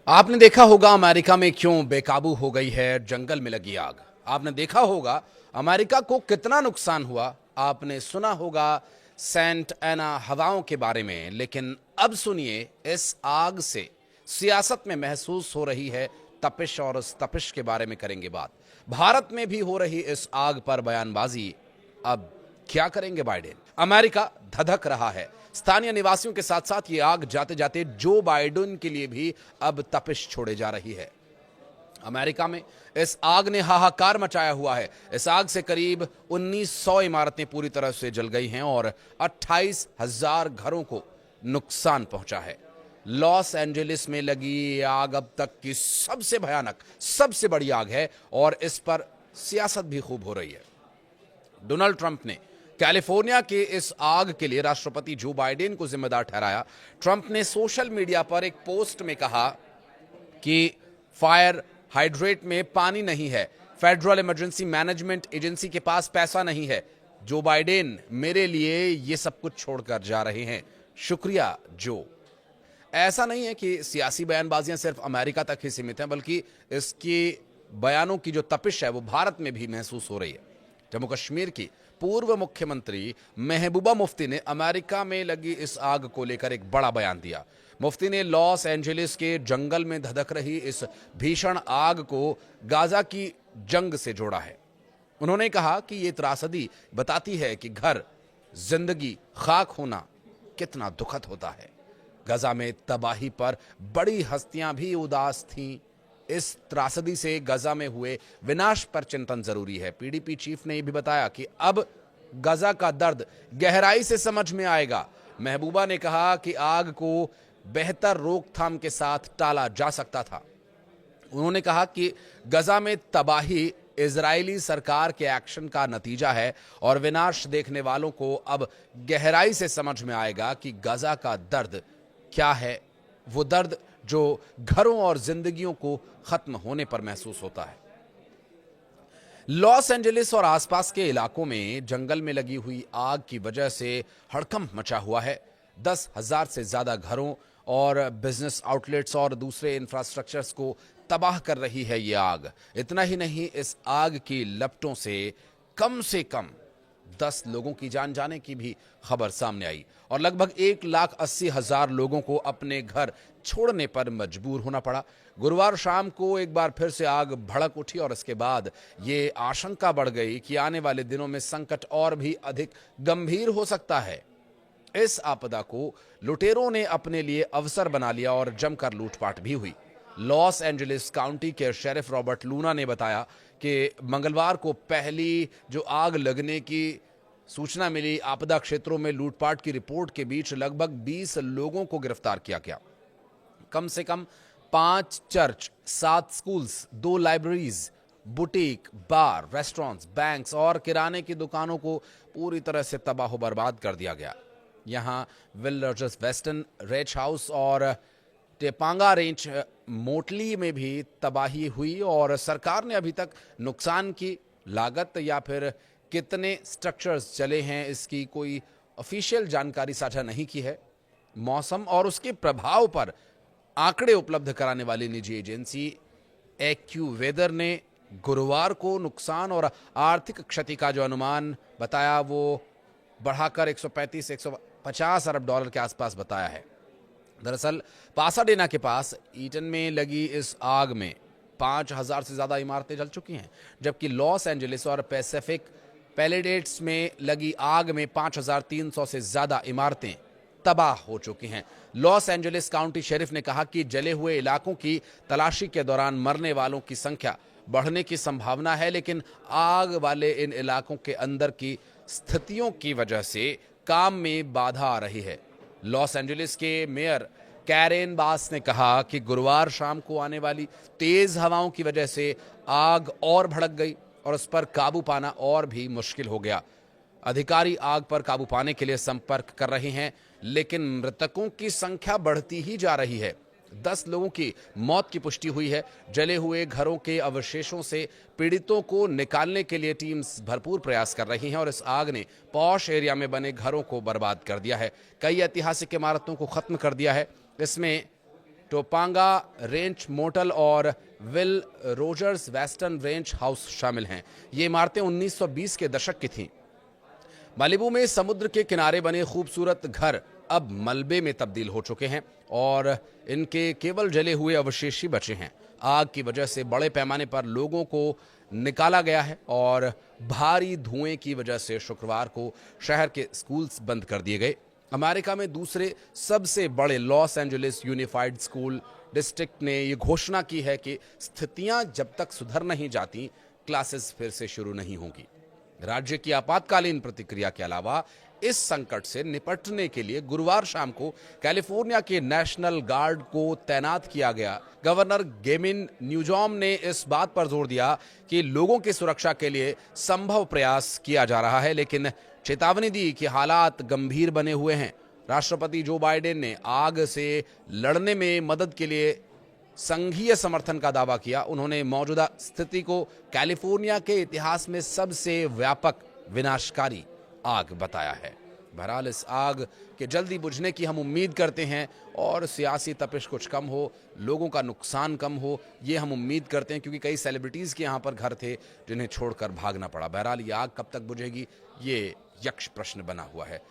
आपने देखा होगा अमेरिका में क्यों बेकाबू हो गई है जंगल में लगी आग। आपने देखा होगा अमेरिका को कितना नुकसान हुआ। आपने सुना होगा सेंट एना हवाओं के बारे में। लेकिन अब सुनिए इस आग से सियासत में महसूस हो रही है तपिश, और उस तपिश के बारे में करेंगे बात। भारत में भी हो रही इस आग पर बयानबाजी। अब क्या करेंगे बाइडेन? अमेरिका धधक रहा है। स्थानीय निवासियों के साथ साथ ये आग जाते जाते जो बाइडेन के लिए भी अब तपिश छोड़े जा रही है। अमेरिका में इस आग ने हाहाकार मचाया हुआ है। इस आग से करीब 1900 इमारतें पूरी तरह से जल गई हैं और 28,000 घरों को नुकसान पहुंचा है। लॉस एंजलिस में लगी ये आग अब तक की सबसे भयानक, सबसे बड़ी आग है और इस पर सियासत भी खूब हो रही है। डोनाल्ड ट्रंप ने कैलिफोर्निया के इस आग के लिए राष्ट्रपति जो बाइडेन को जिम्मेदार ठहराया। ट्रंप ने सोशल मीडिया पर एक पोस्ट में कहा कि फायर हाइड्रेट में पानी नहीं है, फेडरल इमरजेंसी मैनेजमेंट एजेंसी के पास पैसा नहीं है। जो बाइडेन मेरे लिए ये सब कुछ छोड़कर जा रहे हैं, शुक्रिया जो। ऐसा नहीं है कि सियासी बयानबाजियां सिर्फ अमेरिका तक ही सीमित हैं, बल्कि इसकी बयानों की जो तपिश है वो भारत में भी महसूस हो रही है। जम्मू कश्मीर की पूर्व मुख्यमंत्री महबूबा मुफ्ती ने अमेरिका में लगी इस आग को लेकर एक बड़ा बयान दिया। मुफ्ती ने लॉस एंजलिस के जंगल में धधक रही इस भीषण आग को गाजा की जंग से जोड़ा है। उन्होंने कहा कि ये त्रासदी बताती है कि घर, जिंदगी खाक होना कितना दुखद होता है। गाजा में तबाही पर बड़ी हस्तियां भी उदास थीं। इस त्रासदी से गाजा में हुए विनाश पर चिंतन जरूरी है। पीडीपी चीफ ने यह भी बताया कि अब गाजा का दर्द गहराई से समझ में आएगा। महबूबा ने कहा कि आग को बेहतर रोकथाम के साथ टाला जा सकता था। उन्होंने कहा कि गाजा में तबाही इजरायली सरकार के एक्शन का नतीजा है और विनाश देखने वालों को अब गहराई से समझ में आएगा कि गाजा का दर्द क्या है, वो दर्द जो घरों और जिंदगियों को खत्म होने पर महसूस होता है। लॉस एंजलिस और आसपास के इलाकों में जंगल में लगी हुई आग की वजह से हड़कंप मचा हुआ है। 10,000 से ज्यादा घरों और बिजनेस आउटलेट्स और दूसरे इंफ्रास्ट्रक्चर्स को तबाह कर रही है ये आग। इतना ही नहीं, इस आग की लपटों से कम 10 लोगों की जान जाने की भी खबर सामने आई और लगभग 1,80,000 लोगों को अपने घर छोड़ने पर मजबूर होना पड़ा। गुरुवार शाम को एक बार फिर से आग भड़क उठी और इसके बाद ये आशंका बढ़ गई कि आने वाले दिनों में संकट और भी अधिक गंभीर हो सकता है। इस आपदा को लुटेरों ने अपने लिए अवसर बना लिया और जमकर लूटपाट भी हुई। लॉस एंजलिस काउंटी के शेरिफ रॉबर्ट लूना ने बताया कि मंगलवार को पहली जो आग लगने की सूचना मिली, आपदा क्षेत्रों में लूटपाट की रिपोर्ट के बीच लगभग 20 लोगों को गिरफ्तार किया गया। कम से कम 5 चर्च, 7 स्कूल्स, 2 लाइब्रेरीज, बुटीक, बार, रेस्टोरेंट्स, बैंक्स और किराने की दुकानों को पूरी तरह से तबाह बर्बाद कर दिया गया। यहां विल वेस्टर्न रेंच हाउस और टेपांगा रेंच मोटली में भी तबाही हुई और सरकार ने अभी तक नुकसान की लागत या फिर कितने स्ट्रक्चर्स चले हैं इसकी कोई ऑफिशियल जानकारी साझा नहीं की है। मौसम और उसके प्रभाव पर आंकड़े उपलब्ध कराने वाली निजी एजेंसी एक्यूवेदर ने गुरुवार को नुकसान और आर्थिक क्षति का जो अनुमान बताया वो बढ़ाकर 135-150 अरब डॉलर के आसपास बताया है। दरअसल पासाडेना के पास ईटन में लगी इस आग में 5,000 से ज्यादा इमारतें जल चुकी हैं, जबकि लॉस एंजलिस और पैसिफिक पैलेडेट्स में लगी आग में 5,300 से ज्यादा इमारतें तबाह हो चुकी हैं। लॉस एंजलिस काउंटी शेरिफ ने कहा कि जले हुए इलाकों की तलाशी के दौरान मरने वालों की संख्या बढ़ने की संभावना है, लेकिन आग वाले इन इलाकों के अंदर की स्थितियों की वजह से काम में बाधा आ रही है। लॉस एंजलिस के मेयर कैरेन बास ने कहा कि गुरुवार शाम को आने वाली तेज हवाओं की वजह से आग और भड़क गई और उस पर काबू पाना और भी मुश्किल हो गया। अधिकारी आग पर काबू पाने के लिए संपर्क कर रहे हैं, लेकिन मृतकों की संख्या बढ़ती ही जा रही है। 10 लोगों की मौत की पुष्टि हुई है। जले हुए घरों के अवशेषों से पीड़ितों को निकालने के लिए टीम्स भरपूर प्रयास कर रही हैं और इस आग ने पॉश एरिया में बने घरों को बर्बाद कर दिया है। कई ऐतिहासिक इमारतों को खत्म कर दिया है। इसमें टोपांगा रेंज मोटल और will Rogers western range house शामिल हैं। ये इमारतें 1920 के दशक की थीं। मालिबू में समुद्र के किनारे बने खूबसूरत घर अब मलबे में तब्दील हो चुके हैं और इनके केवल जले हुए अवशेष ही बचे हैं। आग की वजह से बड़े पैमाने पर लोगों को निकाला गया है और भारी धुएं की वजह से शुक्रवार को शहर के स्कूल्स बंद कर दिए गए। अमेरिका में दूसरे सबसे बड़े Los Angeles unified school district ने यह घोषणा की है कि स्थितियां जब तक सुधर नहीं जाती, क्लासेस फिर से शुरू नहीं होंगी। राज्य की आपातकालीन प्रतिक्रिया के अलावा इस संकट से निपटने के लिए गुरुवार शाम को कैलिफोर्निया के नेशनल गार्ड को तैनात किया गया। गवर्नर गेविन न्यूजॉम ने इस बात पर जोर दिया कि लोगों की सुरक्षा के लिए संभव प्रयास किया जा रहा है, लेकिन चेतावनी दी कि हालात गंभीर बने हुए हैं। राष्ट्रपति जो बाइडेन ने आग से लड़ने में मदद के लिए संघीय समर्थन का दावा किया। उन्होंने मौजूदा स्थिति को कैलिफोर्निया के इतिहास में सबसे व्यापक विनाशकारी आग बताया है। बहरहाल इस आग के जल्दी बुझने की हम उम्मीद करते हैं और सियासी तपिश कुछ कम हो, लोगों का नुकसान कम हो, ये हम उम्मीद करते हैं, क्योंकि कई सेलिब्रिटीज़ के यहाँ पर घर थे जिन्हें छोड़कर भागना पड़ा। बहरहाल ये आग कब तक बुझेगी, ये यक्ष प्रश्न बना हुआ है।